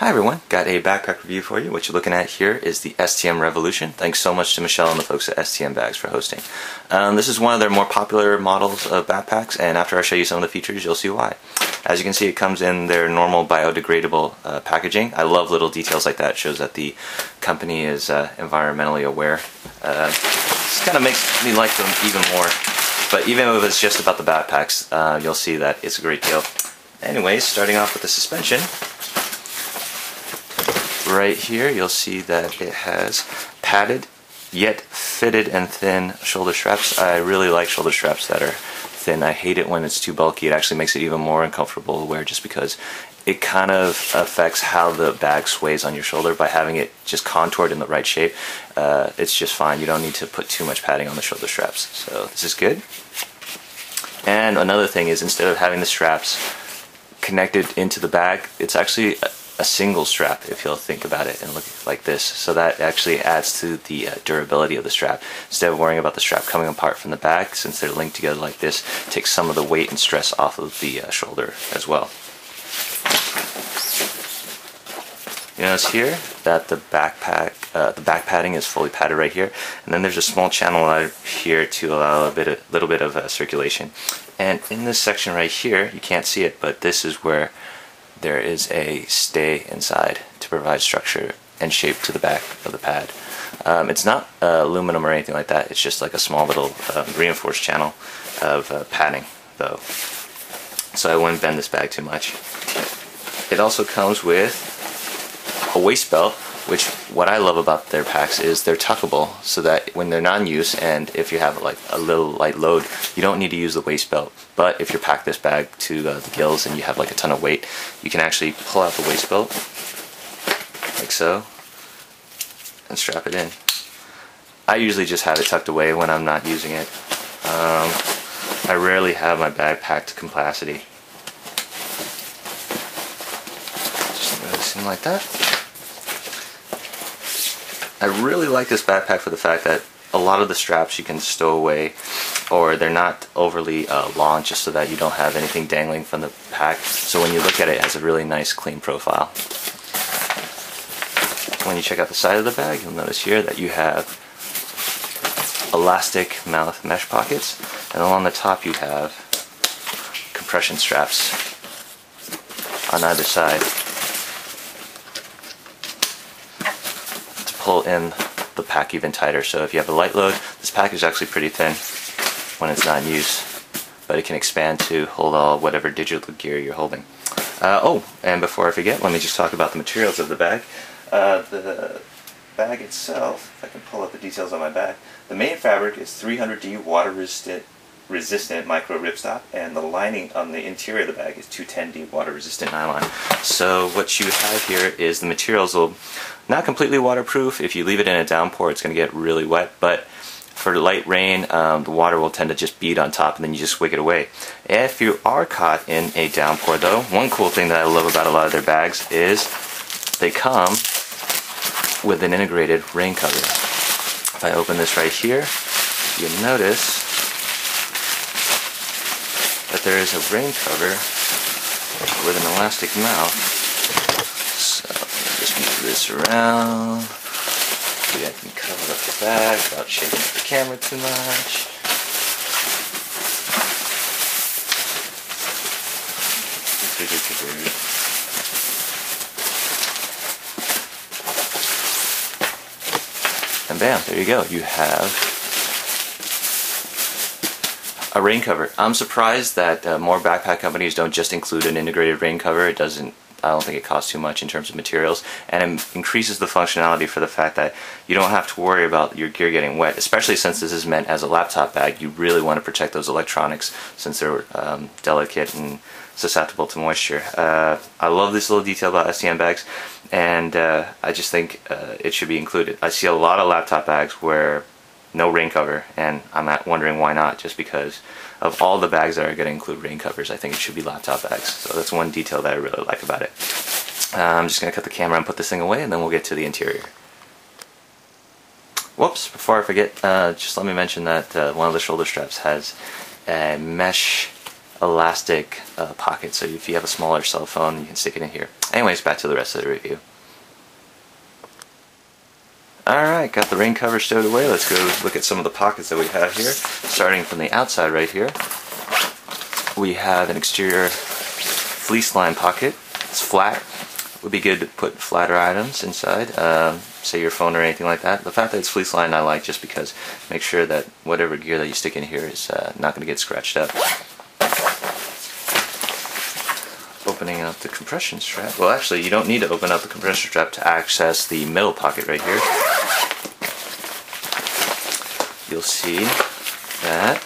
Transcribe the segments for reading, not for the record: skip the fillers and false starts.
Hi everyone, got a backpack review for you. What you're looking at here is the STM Revolution. Thanks so much to Michelle and the folks at STM Bags for hosting. This is one of their more popular models of backpacks, and after I show you some of the features, you'll see why. As you can see, it comes in their normal biodegradable packaging. I love little details like that. It shows that the company is environmentally aware. This kind of makes me like them even more. But even if it's just about the backpacks, you'll see that it's a great deal. Anyways, starting off with the suspension. Right here you'll see that it has padded yet fitted and thin shoulder straps. I really like shoulder straps that are thin. I hate it when it's too bulky. It actually makes it even more uncomfortable to wear just because it kind of affects how the bag sways on your shoulder. By having it just contoured in the right shape, it's just fine. You don't need to put too much padding on the shoulder straps. So this is good. And another thing is, instead of having the straps connected into the bag, it's actually a single strap, if you'll think about it and look like this. So that actually adds to the durability of the strap. Instead of worrying about the strap coming apart from the back, since they're linked together like this, takes some of the weight and stress off of the shoulder as well. You notice here that the back padding is fully padded right here, and then there's a small channel right here to allow a little bit of circulation. And in this section right here, you can't see it, but this is where there is a stay inside to provide structure and shape to the back of the pad. It's not aluminum or anything like that. It's just like a small little reinforced channel of padding, though. So I wouldn't bend this bag too much. It also comes with a waist belt, which what I love about their packs is they're tuckable, so that when they're not in use and if you have like a little light load, you don't need to use the waist belt. But if you pack this bag to the gills and you have like a ton of weight, you can actually pull out the waist belt like so and strap it in. I usually just have it tucked away when I'm not using it. I rarely have my bag packed to capacity. Just noticing like that. I really like this backpack for the fact that a lot of the straps you can stow away, or they're not overly long, just so that you don't have anything dangling from the pack. So when you look at it, it has a really nice clean profile. When you check out the side of the bag, you'll notice here that you have elastic mouth mesh pockets, and along the top you have compression straps on either side to pull in the pack even tighter. So if you have a light load, this pack is actually pretty thin when it's not in use, but it can expand to hold all whatever digital gear you're holding. Oh, and before I forget, let me just talk about the materials of the bag. The bag itself, if I can pull up the details on my bag, the main fabric is 300D water resistant micro ripstop, and the lining on the interior of the bag is 210D water resistant nylon. So what you have here is the materials will not completely waterproof. If you leave it in a downpour, it's going to get really wet, but for light rain, the water will tend to just bead on top, and then you just wick it away. If you are caught in a downpour though, one cool thing that I love about a lot of their bags is they come with an integrated rain cover. If I open this right here, you'll notice that there is a rain cover with an elastic mouth. So let me just move this around. Maybe I can cover up the bag without shaking up the camera too much. And bam, there you go. You have a rain cover. I'm surprised that more backpack companies don't just include an integrated rain cover. I don't think it costs too much in terms of materials, and it increases the functionality for the fact that you don't have to worry about your gear getting wet, especially since this is meant as a laptop bag. You really want to protect those electronics since they're delicate and susceptible to moisture. I love this little detail about STM bags, and I just think it should be included. I see a lot of laptop bags where no rain cover, and I'm wondering why not. Just because of all the bags that are going to include rain covers, I think it should be laptop bags. So that's one detail that I really like about it. I'm just going to cut the camera and put this thing away, and then we'll get to the interior. Whoops, before I forget, just let me mention that one of the shoulder straps has a mesh elastic pocket, so if you have a smaller cell phone, you can stick it in here. Anyways, back to the rest of the review. Alright, got the rain cover stowed away. Let's go look at some of the pockets that we have here. Starting from the outside right here, we have an exterior fleece line pocket. It's flat. Would be good to put flatter items inside, say your phone or anything like that. The fact that it's fleece line I like, just because make sure that whatever gear that you stick in here is not going to get scratched up. Opening up the compression strap. Well, actually, you don't need to open up the compression strap to access the middle pocket right here. You'll see that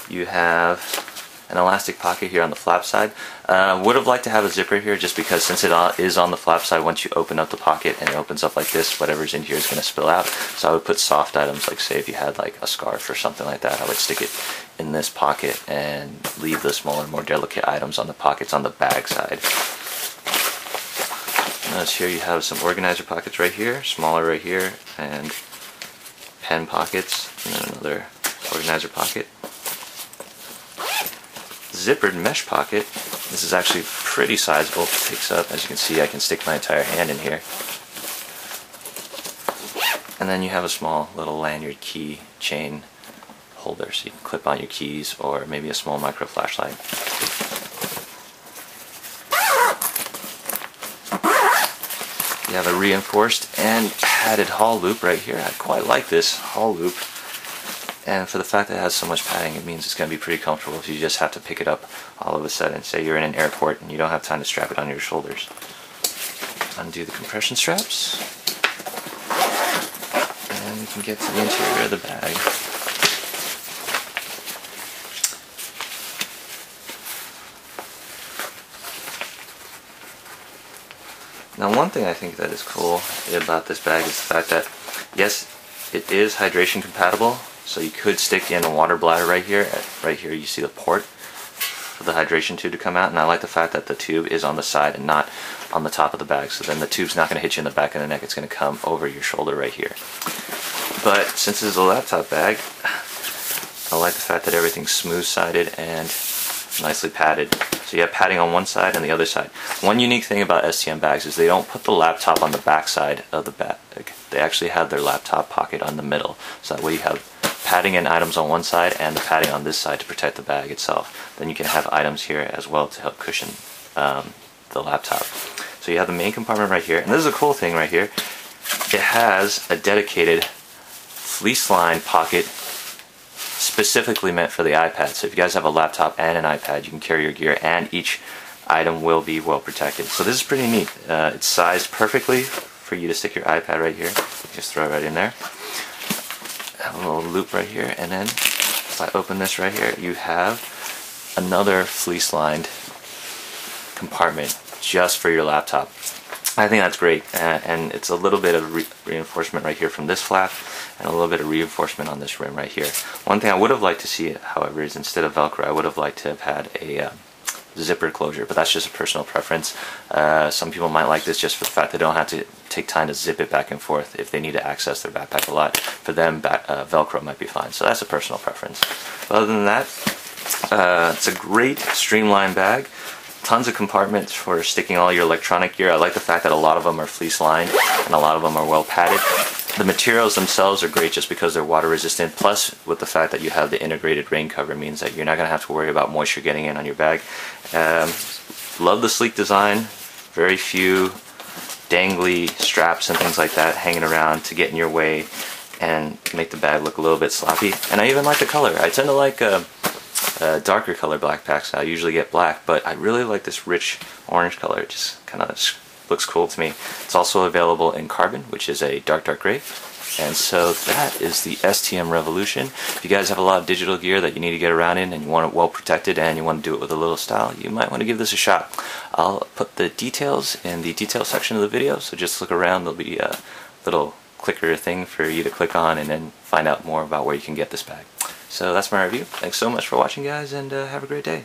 you have an elastic pocket here on the flap side. Would have liked to have a zipper here, just because since it is on the flap side, once you open up the pocket and it opens up like this, whatever's in here is going to spill out. So I would put soft items, like say if you had like a scarf or something like that, I would stick it in this pocket and leave the smaller, more delicate items on the pockets on the bag side. Notice here you have some organizer pockets right here, smaller right here, and pen pockets, and then another organizer pocket. Zippered mesh pocket. This is actually pretty sizable. It takes up, as you can see, I can stick my entire hand in here. And then you have a small little lanyard key chain holder, so you can clip on your keys or maybe a small micro flashlight. You have a reinforced and padded haul loop right here. I quite like this haul loop. And for the fact that it has so much padding, it means it's going to be pretty comfortable if you just have to pick it up all of a sudden. Say you're in an airport and you don't have time to strap it on your shoulders. Undo the compression straps. And we can get to the interior of the bag. Now, one thing I think that is cool about this bag is the fact that, yes, it is hydration compatible. So you could stick in a water bladder right here. Right here you see the port for the hydration tube to come out, and I like the fact that the tube is on the side and not on the top of the bag, so then the tube's not going to hit you in the back of the neck, it's going to come over your shoulder right here. But since this is a laptop bag, I like the fact that everything's smooth-sided and nicely padded. So you have padding on one side and the other side. One unique thing about STM bags is they don't put the laptop on the back side of the bag. They actually have their laptop pocket on the middle, so that way you have padding and items on one side and the padding on this side to protect the bag itself. Then you can have items here as well to help cushion the laptop. So you have the main compartment right here, and this is a cool thing right here. It has a dedicated fleece line pocket specifically meant for the iPad. So if you guys have a laptop and an iPad, you can carry your gear and each item will be well protected. So this is pretty neat. It's sized perfectly for you to stick your iPad right here. Just throw it right in there. Have a little loop right here, and then if I open this right here, you have another fleece lined compartment just for your laptop. I think that's great, and it's a little bit of reinforcement right here from this flap and a little bit of reinforcement on this rim right here. One thing I would have liked to see, however, is instead of Velcro, I would have liked to have had a zipper closure, but that's just a personal preference. Some people might like this just for the fact they don't have to take time to zip it back and forth if they need to access their backpack a lot. For them, Velcro might be fine, so that's a personal preference. But other than that, it's a great streamlined bag. Tons of compartments for sticking all your electronic gear. I like the fact that a lot of them are fleece lined and a lot of them are well padded. The materials themselves are great just because they're water resistant, plus with the fact that you have the integrated rain cover means that you're not going to have to worry about moisture getting in on your bag. Love the sleek design. Very few dangly straps and things like that hanging around to get in your way and make the bag look a little bit sloppy. And I even like the color. I tend to like darker color backpacks. I usually get black, but I really like this rich orange color. It just kind of looks cool to me. It's also available in carbon, which is a dark gray. And so that is the STM Revolution. If you guys have a lot of digital gear that you need to get around in and you want it well protected and you want to do it with a little style, you might want to give this a shot. I'll put the details in the detail section of the video, so just look around. There'll be a little clicker thing for you to click on and then find out more about where you can get this bag. So that's my review. Thanks so much for watching, guys, and have a great day.